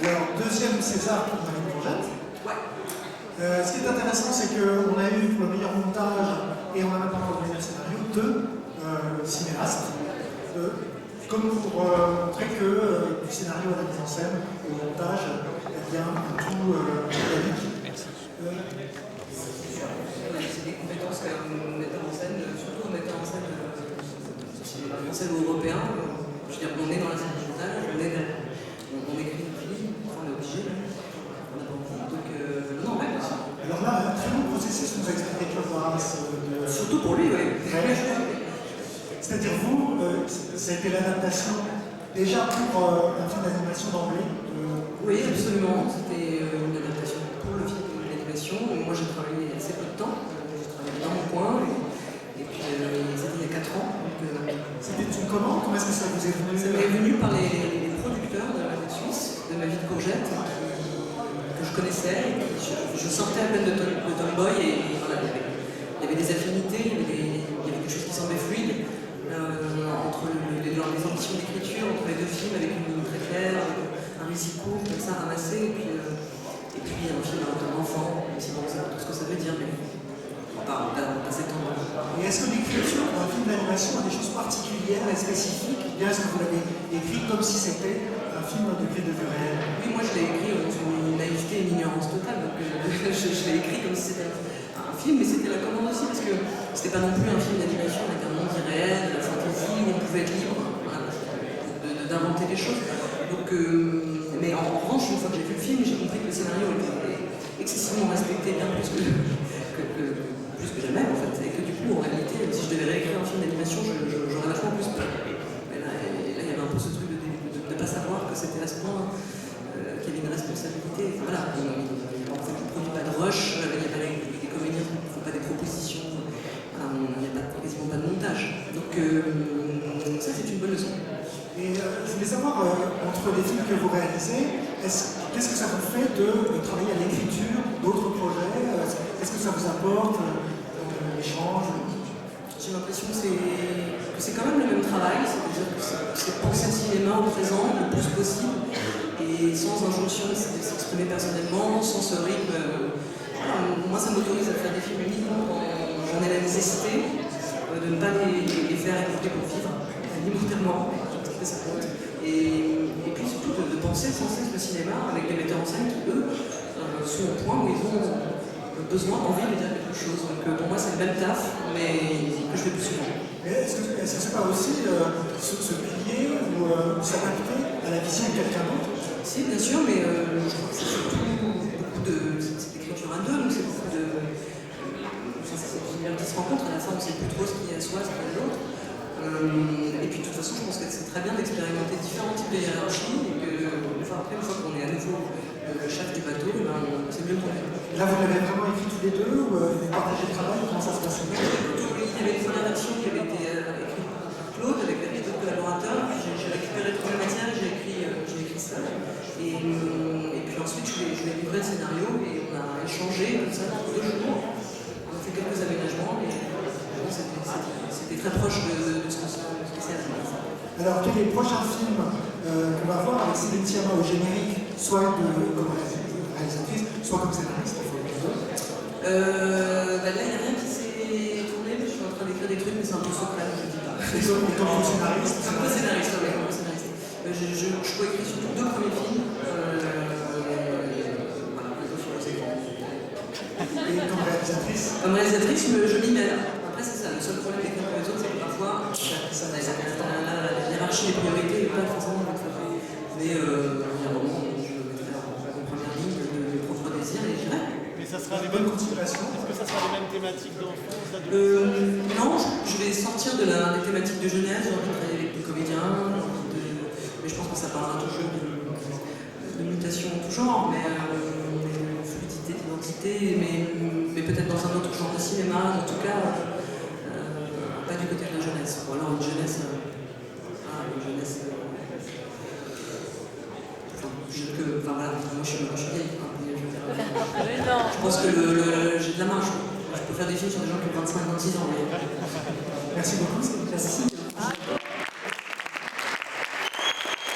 Alors, deuxième César pour Marine Bourgette. Ouais. Ce qui est intéressant, c'est qu'on a eu pour le meilleur montage et on a maintenant pour le meilleur scénario deux cinéastes. Comme pour montrer que du scénario à la mise en scène, au montage, il y a un tout dynamique. C'est des compétences comme metteur en scène, surtout metteur en scène français ou européen. Je veux dire, on est dans la scène du montage, on écrit des films, enfin, on est obligé. On a pas envie. Donc, non, ouais, bien sûr. Alors là, un très bon processus nous a expliqué Claude Maras. Surtout pour lui, oui. C'est-à-dire vous, ça a été l'adaptation déjà pour un film d'animation d'emblée. Oui, absolument. C'était une adaptation pour le film d'animation. Moi, j'ai travaillé assez peu de temps. J'ai travaillé dans mon coin. Et puis, c'était il y a 4 ans. C'était une commande? Comment est-ce que ça vous est venu? Ça m'est venu par les producteurs de la Suisse, de Ma vie de courgette, que je connaissais. Je sortais à peine de Tomboy et voilà, il y avait des affinités, il y avait quelque chose qui semblait fluide. Entre les ambitions d'écriture, entre les deux films avec une ligne très claire, un récit court, comme ça ramassé, et puis un film d'un enfant, même si bon, c'est pas tout ce que ça veut dire, mais on va pas s'étendre. Et est-ce que l'écriture pour un film d'animation a des choses particulières et spécifiques? Bien, est-ce que vous l'avez écrit comme si c'était un film de grille de vue réelle? Oui, moi je l'ai écrit dans une naïveté et une ignorance totale, donc je l'ai écrit comme si c'était un film, mais c'était la commande aussi, parce que c'était pas non plus un film d'animation avec un monde irréel, de la fantaisie, où on pouvait être libre voilà, d'inventer des choses. Donc, mais en revanche, une fois que j'ai vu le film, j'ai compris que le scénario était excessivement respecté, bien plus que jamais en fait, et que du coup, en réalité, si je devais réécrire un film d'animation, j'aurais vachement plus peur. Et là, il y avait un peu ce truc de ne pas savoir que c'était à ce point qu'il y avait une responsabilité. Voilà, en fait, on ne produit pas de rush, il n'y a pas des comédiens qui ne font pas des propositions, voilà, il n'y a quasiment pas de montage. Donc ça, c'est une bonne leçon. Et je voulais savoir, entre les films que vous réalisez, qu'est-ce que ça vous fait de travailler à l'écriture d'autres projets? Qu'est-ce que ça vous apporte, l'échange? J'ai l'impression que c'est quand même le même travail, c'est-à-dire que c'est penser le cinéma au présent le plus possible et sans injonction de s'exprimer personnellement, sans ce rythme. Moi, ça m'autorise à faire des films uniquement quand j'en ai la nécessité, de ne pas les faire écouter pour vivre, alimentairement. Ça compte. Et puis surtout de penser sans cesse le cinéma avec des metteurs en scène qui, eux, sont au point où ils ont besoin, envie de dire quelque chose. Donc pour moi, c'est le même taf, mais que je fais plus souvent. Est-ce que c'est pas aussi se plier ou s'adapter à la vision de quelqu'un d'autre? Si, bien sûr, mais je crois que c'est surtout beaucoup d'écriture à deux, donc c'est beaucoup de. C'est une qui se rencontre, à la fin on ne sait plus trop ce qui est à soi, ce qui est à l'autre. Et puis de toute façon, je pense que c'est très bien d'expérimenter différents types de hiérarchies et que, après, une fois qu'on est à nouveau le chef du bateau, c'est mieux qu'on est. Là, vous l'avez vraiment écrit tous les deux ou vous partagez le travail? Comment ça se passe? Il y avait une première version qui avait été écrite par Claude avec d'autres collaborateurs, puis j'ai récupéré toute la matière et j'ai écrit ça. Et puis ensuite, je lui ai livré le scénario et on a échangé comme ça pour 2 jours. On a fait quelques aménagements et c'était très proche de ce que c'est à dire. Alors, quel est le prochain film qu'on va voir avec Céline Sciamma au générique, soit comme réalisatrice, soit comme scénariste? Là, il n'y a rien qui s'est tourné, mais je suis en train d'écrire des trucs, mais c'est un peu secret, je ne dis pas. Et toi, en tant que scénariste? C'est un peu scénariste, oui, comme scénariste. Je co-écris surtout 2 premiers films. Voilà, sur les écrans. Et comme réalisatrice? Comme réalisatrice, je m'y mêle. Après, c'est ça, le seul problème d'écrire pour les autres, c'est que parfois, la hiérarchie des priorités n'est pas forcément votre faveur. Mais il y a un moment où je mettrai en première ligne de mes propres désirs et j'irai. Mais ça sera les Bonne mêmes. continuation. Est-ce que ça sera les mêmes thématiques d'enfance, Non, je vais sortir des thématiques de jeunesse, j'ai envie de travailler avec des comédiens, mais je pense que ça parlera toujours de mutation en tout genre, mais fluidité d'identité, mais peut-être dans un autre genre de cinéma, en tout cas, pas du côté de la jeunesse, ou alors une jeunesse. Enfin voilà, moi je suis vieille. Je pense que j'ai de la marge. Je peux faire des films sur des gens qui ont 25-26 ans. Merci beaucoup. Merci.